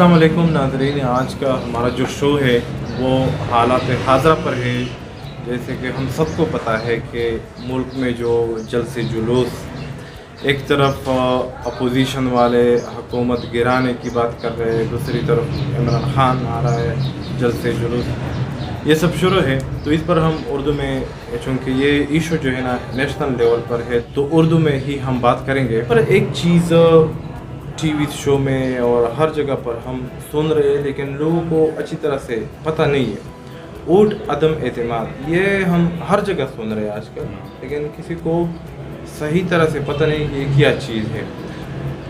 अस्सलाम वालेकुम नाज़रीन। आज का हमारा जो शो है वो हालात हाज़रा पर है। जैसे कि हम सबको पता है कि मुल्क में जो जलसे जुलूस, एक तरफ अपोजिशन वाले हुकूमत गिराने की बात कर रहे हैं, दूसरी तरफ इमरान खान आ रहा है जलसे जुलूस, ये सब शुरू है। तो इस पर हम उर्दू में, चूँकि ये इशू जो है ना नेशनल लेवल पर है, तो उर्दू में ही हम बात करेंगे। पर एक चीज़ टीवी शो में और हर जगह पर हम सुन रहे हैं, लेकिन लोगों को अच्छी तरह से पता नहीं है। वोट अदम एतमाद, ये हम हर जगह सुन रहे हैं आजकल, लेकिन किसी को सही तरह से पता नहीं कि ये क्या चीज़ है।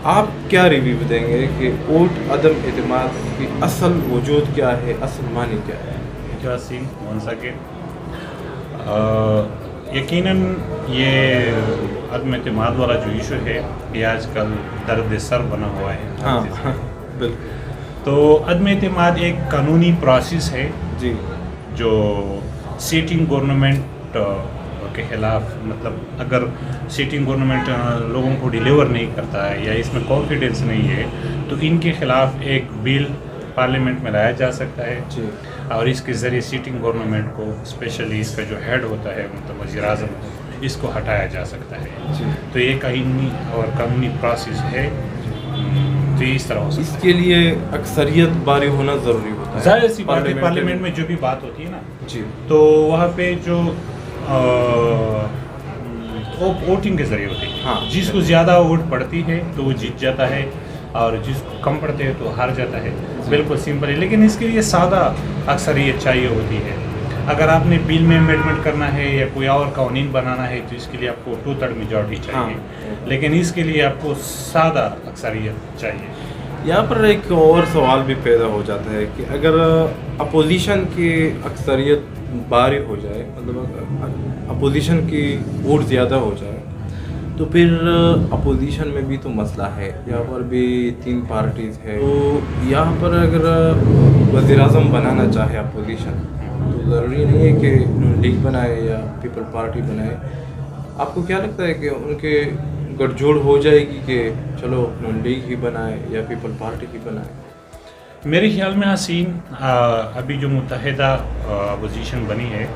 आप क्या रिव्यू देंगे कि वोट अदम एतमाद की असल वजूद क्या है, असल मानी क्या है? यकीनन ये अदम एतमाद वाला जो इशू है ये आजकल दर्द सर बना हुआ है। हाँ, बिल्कुल। तो अदम एतमाद एक कानूनी प्रोसेस है जी, जो सीटिंग गवर्नमेंट के खिलाफ, मतलब अगर सीटिंग गवर्नमेंट लोगों को डिलीवर नहीं करता है या इसमें कॉन्फिडेंस नहीं है तो इनके खिलाफ एक बिल पार्लियामेंट में लाया जा सकता है जी। और इसके ज़रिए सीटिंग गवर्नमेंट को, स्पेशली इसका जो हेड होता है मतलब वज़ीर आज़म, इसको हटाया जा सकता है जी। तो ये कानूनी और कानूनी प्रोसेस है। तो इस तरह हो सकता है। इसके लिए अक्सरियत बारी होना ज़रूरी होता है। ज़ाहिर सी बात है, पार्लियामेंट में जो भी बात होती है ना जी, तो वहाँ पे जो वोटिंग के ज़रिए होती है। हाँ। जिसको ज़्यादा वोट पड़ती है तो वो जीत जाता है और जिसको कम पड़ते हैं तो हार जाता है। बिल्कुल सिंपल है, लेकिन इसके लिए सादा अक्सरियत चाहिए होती है। अगर आपने बिल में अमेंडमेंट करना है या कोई और कानून बनाना है तो इसके लिए आपको 2/3 मेजॉरिटी चाहिए। हाँ। लेकिन इसके लिए आपको सादा अक्सरियत चाहिए। यहाँ पर एक और सवाल भी पैदा हो जाता है कि अगर अपोजिशन की अक्सरियत बारी हो जाए, मतलब अपोजिशन की वोट ज़्यादा हो जाए, तो फिर अपोजिशन में भी तो मसला है। यहाँ पर भी 3 पार्टीज़ है, तो यहाँ पर अगर वज़ीर आज़म बनाना चाहे अपोजिशन तो ज़रूरी नहीं है कि नून लीग बनाए या पीपल पार्टी बनाए। आपको क्या लगता है कि उनके गठजोड़ हो जाएगी कि चलो नून लीग ही बनाए या पीपल पार्टी ही बनाए? मेरे ख्याल में हसीन अभी जो मुत्तहिदा अपोजिशन बनी है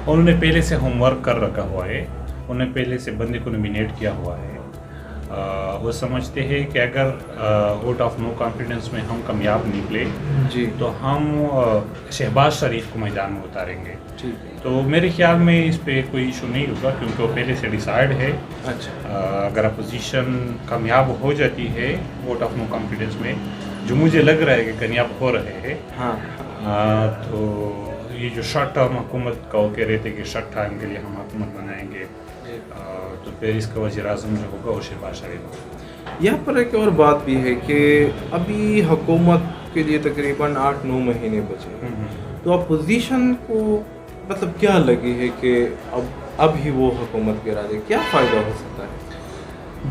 उन्होंने पहले से होमवर्क कर रखा हुआ है। उन्हें पहले से बंदे को नॉमिनेट किया हुआ है। वो समझते हैं कि अगर वोट ऑफ नो कॉन्फिडेंस में हम कामयाब निकले जी, तो हम शहबाज शरीफ को मैदान में उतारेंगे। ठीक है। तो मेरे ख्याल में इस पे कोई इशू नहीं होगा क्योंकि वो पहले से डिसाइड है। अच्छा, अगर अपोजिशन कामयाब हो जाती है वोट ऑफ नो कॉन्फिडेंस में, जो मुझे लग रहा है कि कामयाब हो रहे हैं, हाँ, तो ये जो शॉर्ट टर्म हुकूमत का वो कह रहे थे कि शॉर्ट टाइम के लिए हम हुकूमत बनाएंगे, तो फिर इसका वज़ीर आज़म जो होगा वो शहबाज शरीफ होगा। यहाँ पर एक और बात भी है कि अभी हुकूमत के लिए तकरीबन 8-9 महीने बचे, तो अपोजिशन को मतलब क्या लगी है कि अब ही वो हुकूमत गिरा दे? क्या फ़ायदा हो सकता है?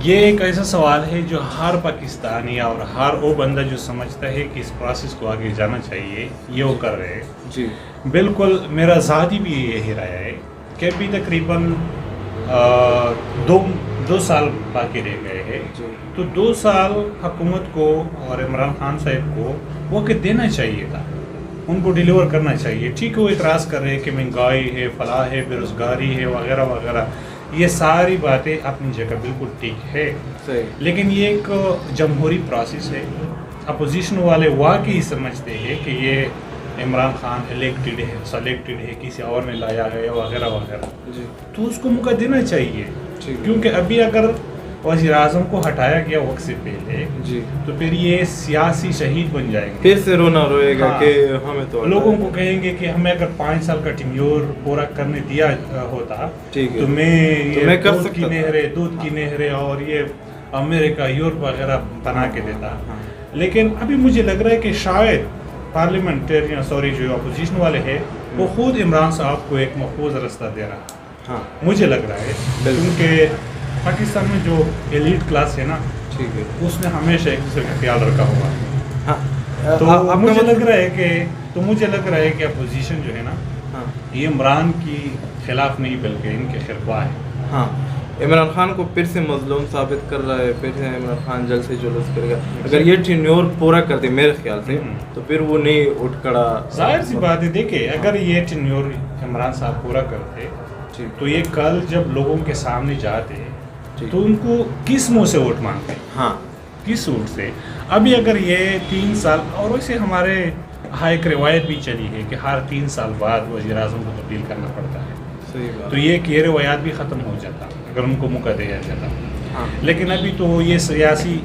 ये एक ऐसा सवाल है जो हर पाकिस्तानी और हर वो बंदा जो समझता है कि इस प्रोसेस को आगे जाना चाहिए ये वो कर रहे हैं। जी, बिल्कुल मेरा ज़ाती भी यही राय है कि अभी तकरीबन 2 साल बाकी रह गए हैं। जी, तो 2 साल हुकूमत को और इमरान खान साहब को वक्त देना चाहिए था, उनको डिलीवर करना चाहिए। ठीक है, वो इतराज़ कर रहे हैं कि महंगाई है, फलाह है, बेरोज़गारी है, वगैरह वगैरह, ये सारी बातें अपनी जगह बिल्कुल ठीक है, सही। लेकिन ये एक जमहूरी प्रोसेस है। अपोजिशन वाले वाकई समझते हैं कि ये इमरान खान इलेक्टेड है, सेलेक्टेड है, किसी और ने लाया है, वगैरह वगैरह, जी, तो उसको मौका देना चाहिए। ठीक। क्योंकि अभी अगर वज़ीर आज़म को हटाया गया वक्त से पहले जी, तो फिर ये सियासी शहीद बन जाएंगे। फिर से रोना रोएगा हाँ। कि हमें तो लोगों को कहेंगे कि हमें अगर 5 साल का टेन्योर पूरा करने दिया होता ठीक है, तो मैं मैं कर दूध सकता की था। नहरें, दूध की नहरें और ये अमेरिका, यूरोप वगैरह बना के देता। हाँ। लेकिन अभी मुझे लग रहा है कि शायद पार्लियामेंटेरियन जो अपोजिशन वाले हैं वो खुद इमरान साहब को एक महफूज रास्ता दे रहा है। हाँ, मुझे लग रहा है क्योंकि पाकिस्तान में जो एलीट क्लास है ना, ठीक है। उसने हमेशा एक दूसरे का ख्याल रखा हुआ है। हाँ, तो आपका मुझे मतलब- लग रहा है कि अपोजिशन जो है ना हाँ, ये इमरान की खिलाफ नहीं बल्कि इनके खिरख्वाह है। हाँ, عمران خان کو پھر سے مظلوم ثابت کر رہا ہے، پھر سے عمران خان جلد سے جلوس کرے گا. اگر یہ ٹینیور پورا کر دے میرے خیال سے تو پھر وہ نہیں اٹھ کھڑا. ظاہر سی بات ہے، دیکھیں اگر یہ ٹینیور عمران صاحب پورا کرتے تو یہ کل جب لوگوں کے سامنے جاتے تو ان کو کس منہ سے ووٹ مانگتے؟ ہاں کس ووٹ سے؟ ابھی اگر یہ 3 سال، اور ویسے ہمارے ہاں ایک روایت بھی چلی ہے کہ ہر 3 سال بعد وزیر اعظم کو تبدیل کرنا پڑتا ہے، صحیح بات. تو یہ روایات بھی ختم ہو جاتا اگر ان کو موقع دیا جاتا. لیکن ابھی تو یہ سیاسی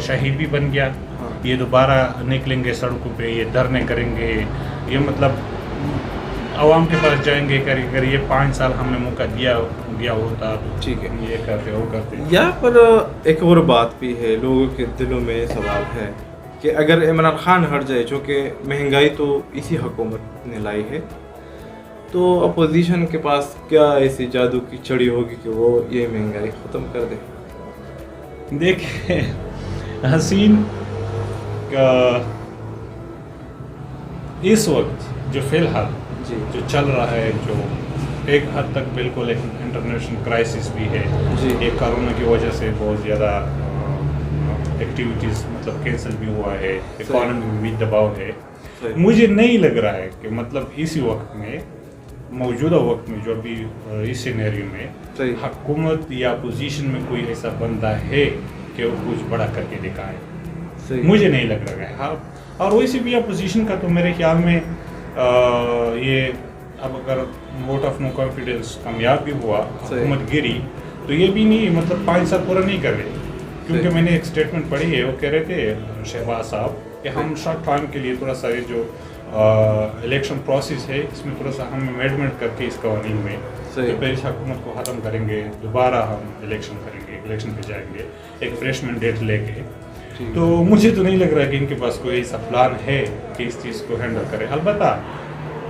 شہید بھی بن گیا. یہ دوبارہ نکلیں گے سڑکوں پہ، یہ دھرنے کریں گے، یہ مطلب عوام کے پاس جائیں گے کہ اگر یہ 5 سال ہم نے موقع دیا ہوتا تو ٹھیک ہے یہ کرتے وہ کرتے. یہاں پر ایک اور بات بھی ہے، لوگوں کے دلوں میں سوال ہے کہ اگر عمران خان ہٹ جائے، چونکہ مہنگائی تو اسی حکومت نے لائی ہے، تو اپوزیشن کے پاس کیا ایسی جادو کی چھڑی ہوگی کہ وہ یہ مہنگائی ختم کر دے؟ دیکھیں حسین کا اس وقت جو فی الحال جو چل رہا ہے، جو ایک حد تک بالکل ایک انٹرنیشنل کرائسس بھی ہے. ایک کرونا کی وجہ سے بہت زیادہ ایکٹیویٹیز مطلب کینسل بھی ہوا ہے، اکانومی میں بھی دباؤ ہے. مجھے نہیں لگ رہا ہے کہ مطلب اسی وقت میں، موجودہ وقت میں جو ابھی اس سینیریو میں حکومت یا اپوزیشن میں کوئی ایسا بندہ ہے کہ وہ کچھ بڑا کر کے دکھائے. مجھے نہیں لگ رہا ہے. ہاں، اور ویسے بھی اپوزیشن کا تو میرے خیال میں یہ اب اگر ووٹ آف نو کانفیڈنس کامیاب بھی ہوا، حکومت گری، تو یہ بھی نہیں مطلب 5 سال پورا نہیں کر رہے. کیونکہ میں نے ایک اسٹیٹمنٹ پڑھی ہے، وہ کہہ رہے تھے شہباز صاحب کہ ہم شارٹ ٹائم کے لیے تھوڑا سا یہ جو الیکشن پروسیس ہے اس میں تھوڑا سا ہم امینڈمنٹ کر کے اس قوانین میں پہلے حکومت کو ختم کریں گے، دوبارہ ہم الیکشن کریں گے، الیکشن پہ جائیں گے ایک فریش مینڈیٹ لے کے. تو مجھے تو نہیں لگ رہا کہ ان کے پاس کوئی ایسا پلان ہے کہ اس چیز کو ہینڈل کرے. البتہ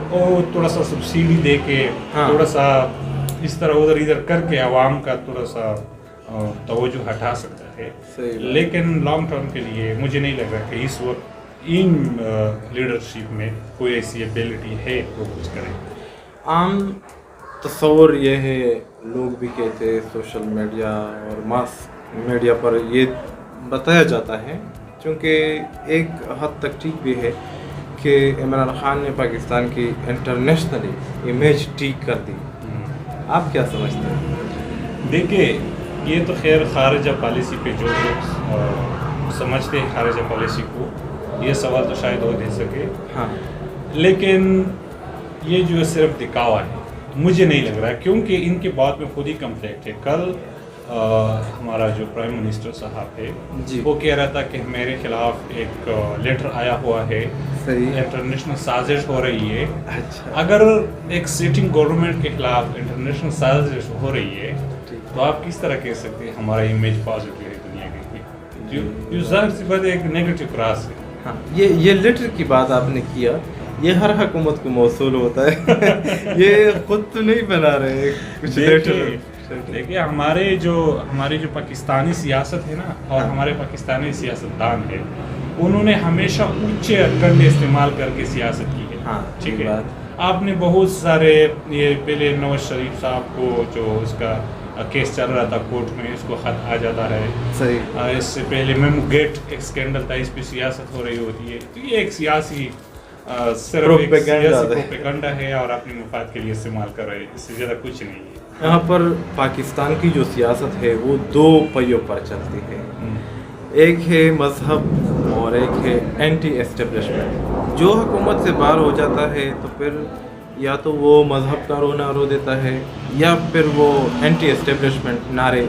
وہ تھوڑا سا سبسڈی دے کے، تھوڑا سا اس طرح ادھر کر کے عوام کا تھوڑا سا توجہ ہٹا سکتا ہے. لیکن لانگ ٹرم کے لیے مجھے نہیں لگ رہا کہ اس وقت ان لیڈرشپ میں کوئی ایسی ایبلٹی ہے وہ کچھ کرے. عام تصور یہ ہے، لوگ بھی کہتے ہیں، سوشل میڈیا اور ماس میڈیا پر یہ بتایا جاتا ہے، چونکہ ایک حد تک ٹھیک بھی ہے کہ عمران خان نے پاکستان کی انٹرنیشنلی امیج ٹھیک کر دی. آپ کیا سمجھتے ہیں؟ دیکھیں یہ تو خیر خارجہ پالیسی پہ جو لوگ سمجھتے ہیں خارجہ پالیسی کو، یہ سوال تو شاید وہ دے سکے. لیکن یہ جو صرف دکھاوا ہے مجھے نہیں لگ رہا، کیونکہ ان کے بات میں خود ہی کنفلکٹ ہے. کل ہمارا جو پرائم منسٹر صاحب ہے وہ کہہ رہا تھا کہ میرے خلاف ایک لیٹر آیا ہوا ہے، انٹرنیشنل سازش ہو رہی ہے. اگر ایک سٹنگ گورنمنٹ کے خلاف انٹرنیشنل سازش ہو رہی ہے تو آپ کس طرح کہہ سکتے ہیں ہمارا امیج پازیٹیو ہے دنیا کے؟ یہ ظاہر سی بات ایک نیگیٹو کراس ہے. ہاں، یہ لیٹر کی بات آپ نے کیا، یہ ہر حکومت کو موصول ہوتا ہے. یہ خود تو نہیں بنا رہے کچھ لیٹر. دیکھیے ہماری جو پاکستانی سیاست ہے نا، اور ہمارے پاکستانی سیاستدان ہیں، انہوں نے ہمیشہ اونچے کنڈے استعمال کر کے سیاست کی ہے. ٹھیک ہے، آپ نے بہت سارے، یہ پہلے نواز شریف صاحب کو جو اس کا کیس چل رہا تھا کورٹ میں، اس کو خط آ جاتا ہے. اس سے پہلے میمو گیٹ ایک اسکینڈل تھا، اس پہ سیاست ہو رہی ہوتی ہے. تو یہ ایک سیاسی صرف پروپیگنڈا ہے اور اپنے مفاد کے لیے استعمال کر رہے ہیں، اس سے زیادہ کچھ نہیں ہے. یہاں پر پاکستان کی جو سیاست ہے وہ 2 پہیوں پر چلتی ہے. ایک ہے مذہب اور ایک ہے اینٹی اسٹیبلشمنٹ. جو حکومت سے باہر ہو جاتا ہے تو پھر یا تو وہ مذہب کا رونا رو دیتا ہے یا پھر وہ اینٹی اسٹیبلشمنٹ نعرے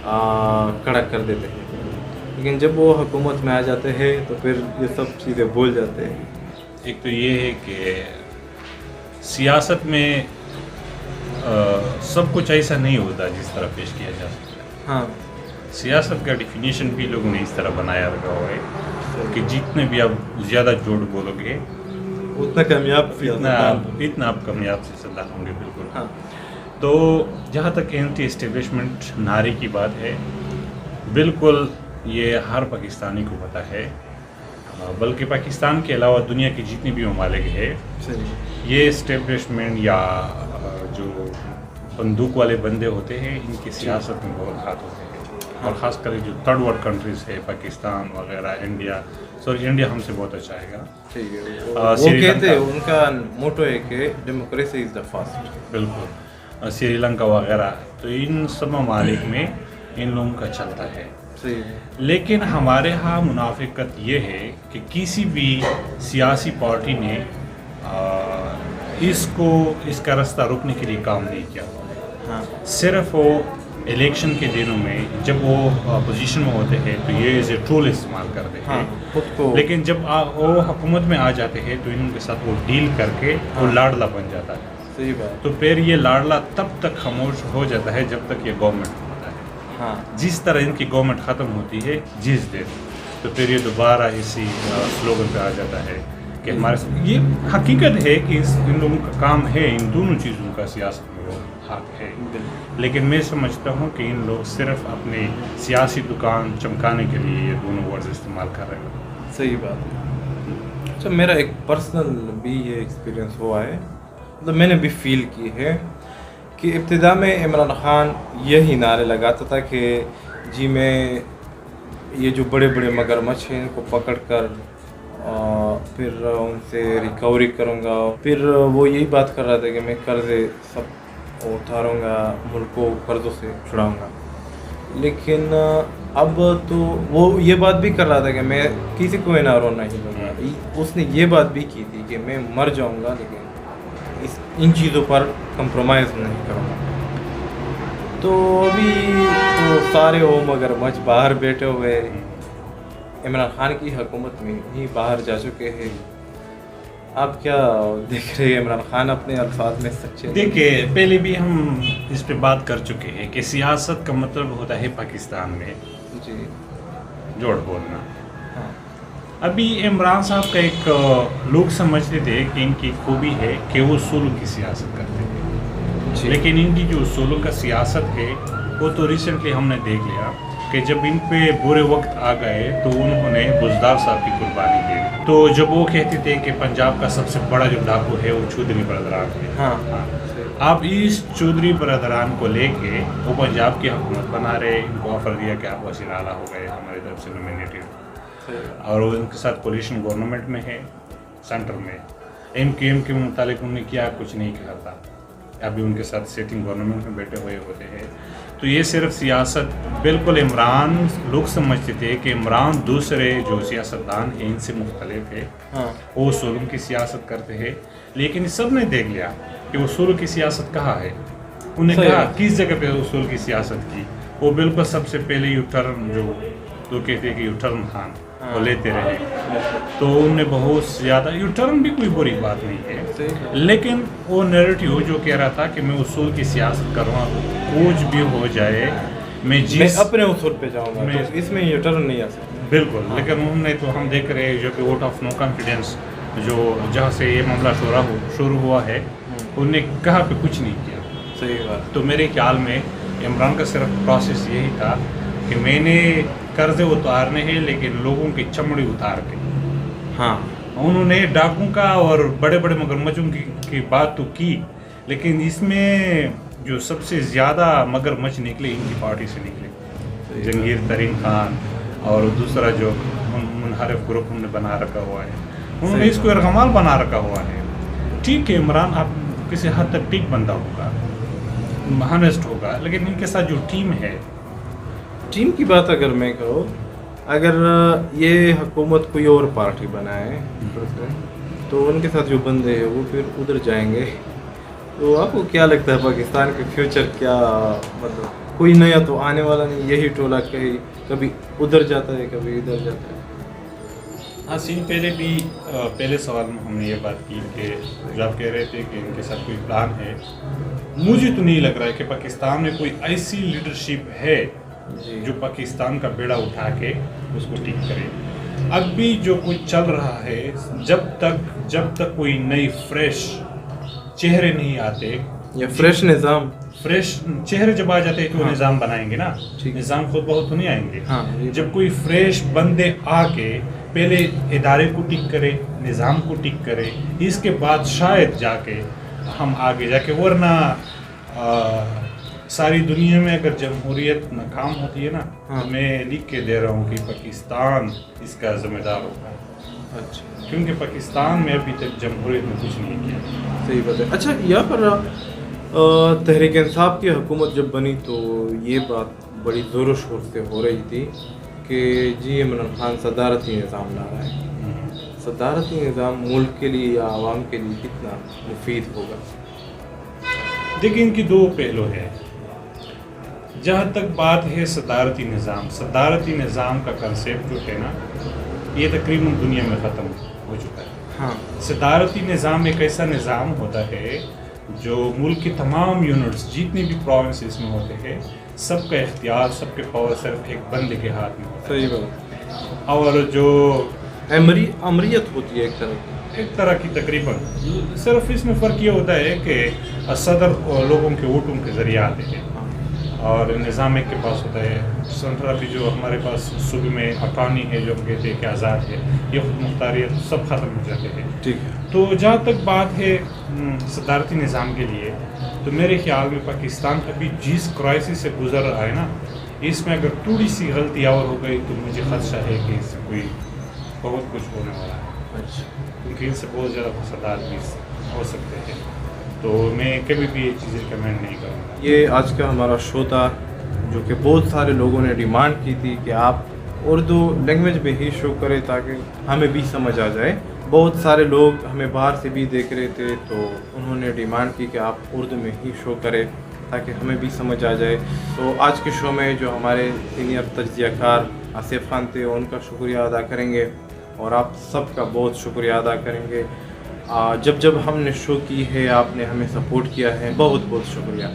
کھڑا کر دیتے ہیں. لیکن جب وہ حکومت میں آ جاتے ہیں تو پھر یہ سب چیزیں بھول جاتے ہیں. ایک تو یہ ہے کہ سیاست میں سب کچھ ایسا نہیں ہوتا جس طرح پیش کیا جا سکتا ہے. سیاست کا ڈیفینیشن بھی لوگوں نے اس طرح بنایا رکھا ہوا ہے کہ جتنے بھی آپ زیادہ جھوٹ بولو گے اتنا کامیاب اتنا آپ کامیاب سیاستدان ہوں گے. بالکل. تو جہاں تک اینٹی اسٹیبلشمنٹ نعرے کی بات ہے، بالکل یہ ہر پاکستانی کو پتہ ہے، بلکہ پاکستان کے علاوہ دنیا کے جتنے بھی ممالک ہیں، یہ اسٹیبلشمنٹ یا جو बंदूक वाले बंदे होते हैं, इनकी सियासत में बहुत हाथ होते हैं। और ख़ास कर जो थर्ड वर्ल्ड कंट्रीज़ है, पाकिस्तान वगैरह, इंडिया हमसे बहुत अच्छा है। ठीक है, वो कहते हैं, उनका मोटो है कि डेमोक्रेसी इज़ द फर्स्ट। बिल्कुल, श्रीलंका वगैरह, तो इन सब ममालिक में इन लोगों का चलता है। सही है। लेकिन हमारे यहाँ मुनाफिकत ये है कि किसी भी सियासी पार्टी ने इसका रास्ता रोकने के लिए काम नहीं किया। हाँ, सिर्फ वो इलेक्शन के दिनों में जब वो अपोजिशन में होते हैं तो ये एज ए टूल इस्तेमाल करते हैं। हाँ, खुद को। लेकिन जब वो हुकूमत में आ जाते हैं तो इनके साथ वो डील करके वो लाडला बन जाता है। सही बात। तो फिर ये लाडला तब तक खामोश हो जाता है जब तक ये गवर्नमेंट होता है। हाँ, जिस तरह इनकी गवर्नमेंट ख़त्म होती है जिस दिन, तो फिर ये दोबारा इसी स्लोगन पे आ जाता है कि हमारे, ये हकीकत है कि इन लोगों का काम है, इन दोनों चीज़ों का सियासत में वो हाथ है। लेकिन मैं समझता हूँ कि इन लोग सिर्फ अपनी सियासी दुकान चमकाने के लिए ये दोनों वर्ड्स इस्तेमाल कर रहे हैं। सही बात है। अच्छा, मेरा एक पर्सनल भी ये एक्सपीरियंस हुआ है, मतलब मैंने भी फील की है कि इब्तिदा में इमरान खान यही नारे लगाता था कि जी मैं ये जो बड़े बड़े मगरमच्छ हैं इनको पकड़ कर फिर उनसे रिकवरी करूँगा। फिर वो यही बात कर रहा था कि मैं कर्ज़े सब उतारूँगा, मुल्क को कर्ज़ों से छुड़ाऊँगा। लेकिन अब तो वो ये बात भी कर रहा था कि मैं किसी को एनआरओ नहीं दूँगा। उसने ये बात भी की थी कि मैं मर जाऊँगा लेकिन इन चीज़ों पर कंप्रोमाइज़ नहीं करूँगा। तो अभी तो सारे वो मगरमच्छ बाहर बैठे हुए इमरान खान की हुकूमत में ही बाहर जा चुके हैं। आप क्या देख रहे हैं, इमरान खान अपने अल्फाज में सच्चे? देखिए, पहले भी हम इस पे बात कर चुके हैं कि सियासत का मतलब होता है पाकिस्तान में जी जोड़ बोलना। हाँ, अभी इमरान साहब का एक लोग समझते थे कि इनकी खूबी है कि वो सुलह की सियासत करते थे, लेकिन इनकी जो सुलह का सियासत है वो तो रिसेंटली हमने देख लिया कि जब इन पे बुरे वक्त आ गए तो उन्होंने बुज़दार साहब की कुर्बानी दी। तो जब वो कहते थे कि पंजाब का सबसे बड़ा जो डाकू है वो चौधरी बरदरान है। हाँ, अब इस चौधरी बरदरान को लेके वो पंजाब की हुकूमत बना रहे, इनको ऑफर दिया कि आप वज़ीर आला हो गए हमारी तरफ से नॉमिनेटेड, और वो उनके साथ कोलिशन गवर्नमेंट में है, सेंटर में MKM के मुतालिक उन्होंने क्या कुछ नहीं कहा था। अभी उनके साथ सेटिंग गवर्नमेंट में बैठे हुए होते हैं। तो ये सिर्फ सियासत, बिल्कुल इमरान लोग समझते थे कि इमरान दूसरे जो सियासतदान हैं इनसे मुख्तलिफ है। हाँ, वो सुलह की सियासत करते हैं, लेकिन सब ने देख लिया कि वो सुलह की सियासत कहाँ है। उन्हें कहा किस जगह पे वो सुलह की सियासत की, वो बिल्कुल सबसे पहले यूटर्न जो कहते हैं कि यूटर्न खान वो लेते रहे। तो उन्हें बहुत ज़्यादा, यूटर्न भी कोई बुरी बात नहीं है, लेकिन वो नैरेटिव जो कह रहा था कि मैं उसूल की सियासत करूँगा, कुछ भी हो जाए मैं अपने उसूल पे जाऊँगा, तो इसमें यूटर्न नहीं आ सकता। बिल्कुल। हाँ। लेकिन उन्होंने तो हम देख रहे हैं जो कि वोट ऑफ नो कॉन्फिडेंस जो जहाँ से ये मामला शुरू हुआ है, उन्होंने कहा पे कुछ नहीं किया। सही बात। तो मेरे ख्याल में इमरान का सिर्फ प्रोसेस यही था कि मैंने कर्जे उतारने हैं लेकिन लोगों की चमड़ी उतार के। हाँ, उन्होंने डाकू का और बड़े बड़े मगरमच्छों की बात तो की, लेकिन इसमें जो सबसे ज़्यादा मगरमच्छ निकले इनकी पार्टी से निकले, जंगीर तरीन खान और दूसरा जो मुनहरिफ ग्रुप उन्होंने बना रखा हुआ है, उन्होंने इसको इरगमाल बना रखा हुआ है। ठीक है, इमरान आप किसी हद तक ठीक बंदा होगा, हॉनेस्ट होगा, लेकिन इनके साथ जो टीम है, टीम की बात अगर मैं करूँ, अगर ये हुकूमत कोई और पार्टी बनाए तो उनके साथ जो बंदे हैं वो फिर उधर जाएंगे। तो आपको क्या लगता है पाकिस्तान के फ्यूचर क्या, मतलब कोई नया तो आने वाला नहीं, यही टोला कभी उधर जाता है कभी इधर जाता है। हाँ सीन, पहले सवाल में हमने ये बात की कि जो आप कह रहे थे कि इनके साथ कोई प्लान है, मुझे तो नहीं लग रहा है कि पाकिस्तान में कोई ऐसी लीडरशिप है जो पाकिस्तान का बेड़ा उठा के उसको ठीक करे। अब भी जो कुछ चल रहा है, जब तक कोई नई फ्रेश चेहरे नहीं आते या फ्रेश निज़ाम, फ्रेश चेहरे जब आ जाते हैं तो निज़ाम बनाएंगे ना, निज़ाम खुद बहुत तो नहीं आएंगे। हाँ, जब कोई फ्रेश बंदे आके पहले इदारे को टिक करे, निज़ाम को टिक करे, इसके बाद शायद जाके हम आगे जाके, वरना ساری دنیا میں اگر جمہوریت ناکام ہوتی ہے نا ہاں. تو میں لکھ کے دے رہا ہوں کہ پاکستان اس کا ذمہ دار ہوگا، اچھا کیونکہ پاکستان میں ابھی تک جمہوریت نے کچھ نہیں کیا. صحیح بات ہے. اچھا یہاں پر تحریک انصاف کی حکومت جب بنی تو یہ بات بڑی زور و شور سے ہو رہی تھی کہ جی عمران خان صدارتی نظام لا رہا ہے. صدارتی نظام ملک کے لیے یا عوام کے لیے کتنا مفید ہوگا؟ دیکھیں ان کی دو پہلو ہے. جہاں تک بات ہے صدارتی نظام کا کنسیپٹ جو ہے نا یہ تقریباً دنیا میں ختم ہو چکا ہے. ہاں صدارتی نظام ایک ایسا نظام ہوتا ہے جو ملک کے تمام یونٹس جتنے بھی پروونسز میں ہوتے ہیں سب کا اختیار، سب کے پاور صرف ایک بندے کے ہاتھ میں ہوتا ہے. صحیح بات. اور جو امریت ہوتی ہے ایک طرح کی تقریباً صرف اس میں فرق یہ ہوتا ہے کہ صدر لوگوں کے ووٹوں کے ذریعے آتے ہیں اور نظام ایک کے پاس ہوتا ہے. سنٹرل بھی جو ہمارے پاس صوبے میں اٹارنی ہے جو ہم کہتے ہیں کہ آزاد ہے، یہ خود مختاریت سب ختم ہو جاتے ہیں. ٹھیک ہے. تو جہاں تک بات ہے صدارتی نظام کے لیے تو میرے خیال میں پاکستان ابھی جس کرائسس سے گزر رہا ہے نا اس میں اگر تھوڑی سی غلطی اور ہو گئی تو مجھے خدشہ ہے کہ اس سے کوئی بہت کچھ ہونے والا ہے. اچھا کیونکہ ان سے بہت زیادہ فسادات بھی ہو سکتے ہیں. تو میں کبھی بھی یہ چیزیں کمنٹ نہیں کروں گا. یہ آج کا ہمارا شو تھا جو کہ بہت سارے لوگوں نے ڈیمانڈ کی تھی کہ آپ اردو لینگویج میں ہی شو کریں تاکہ ہمیں بھی سمجھ آ جائے. بہت سارے لوگ ہمیں باہر سے بھی دیکھ رہے تھے تو انہوں نے ڈیمانڈ کی کہ آپ اردو میں ہی شو کریں تاکہ ہمیں بھی سمجھ آ جائے. تو آج کے شو میں جو ہمارے سینئر تجزیہ کار آصف خان تھے ان کا شکریہ ادا کریں گے اور آپ سب کا بہت شکریہ ادا کریں گے. جب ہم نے شو کی ہے آپ نے ہمیں سپورٹ کیا ہے، بہت بہت شکریہ.